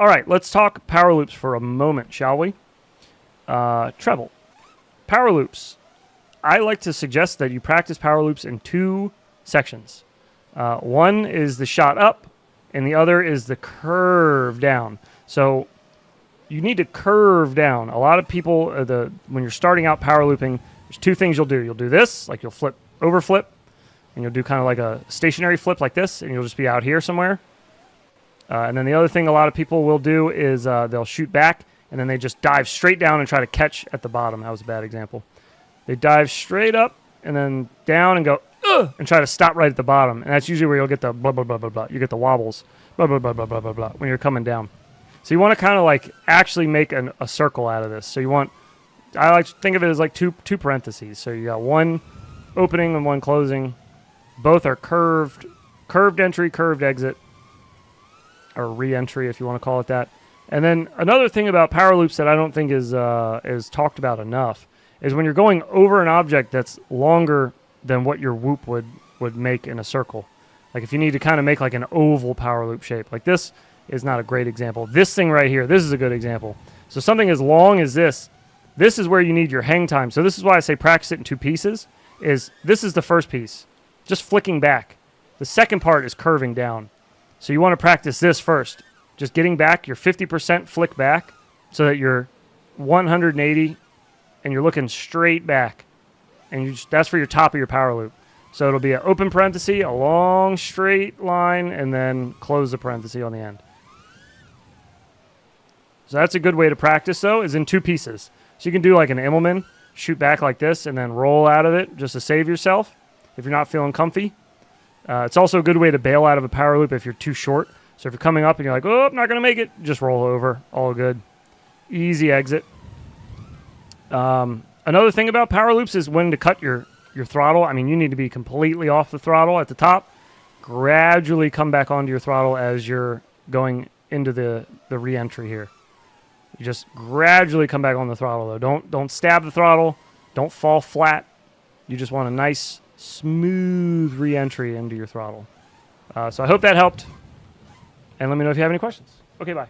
All right, let's talk power loops for a moment, shall we? Treble. Power loops. I like to suggest that you practice power loops in two sections. One is the shot up, and the other is the curve down. So you need to curve down. A lot of people, when you're starting out power looping, there's two things you'll do. You'll do this, like you'll flip, over flip, and you'll do kind of like a stationary flip like this, and you'll just be out here somewhere. And then the other thing a lot of people will do is they'll shoot back, and then they just dive straight down and try to catch at the bottom. That was a bad example. They dive straight up and then down and go, ugh, and try to stop right at the bottom. And that's usually where you'll get the blah, blah, blah, blah, blah. You get the wobbles, blah, blah, blah, blah, blah, blah, blah, when you're coming down. So you want to kind of like actually make a circle out of this. So you want, I like to think of it as like two parentheses. So you got one opening and one closing. Both are curved entry, curved exit, or re-entry if you want to call it that. And then another thing about power loops that I don't think is talked about enough is when you're going over an object that's longer than what your whoop would make in a circle. Like if you need to kind of make like an oval power loop shape. Like this is not a great example. This thing right here, this is a good example. So something as long as this is where you need your hang time. So this is why I say practice it in two pieces. This is the first piece, just flicking back. The second part is curving down. So you want to practice this first. Just getting back your 50% flick back so that you're 180 and you're looking straight back. And that's for your top of your power loop. So it'll be an open parenthesis, a long straight line, and then close the parenthesis on the end. So that's a good way to practice, though, is in two pieces. So you can do like an Immelman, shoot back like this, and then roll out of it just to save yourself if you're not feeling comfy. It's also a good way to bail out of a power loop if you're too short. So if you're coming up and you're like, oh, I'm not going to make it, just roll over. All good. Easy exit. Another thing about power loops is when to cut your throttle. I mean, you need to be completely off the throttle at the top. Gradually come back onto your throttle as you're going into the re-entry here. You just gradually come back on the throttle, though. Don't stab the throttle. Don't fall flat. You just want a nice, smooth re-entry into your throttle. So I hope that helped. And let me know if you have any questions. Okay, bye.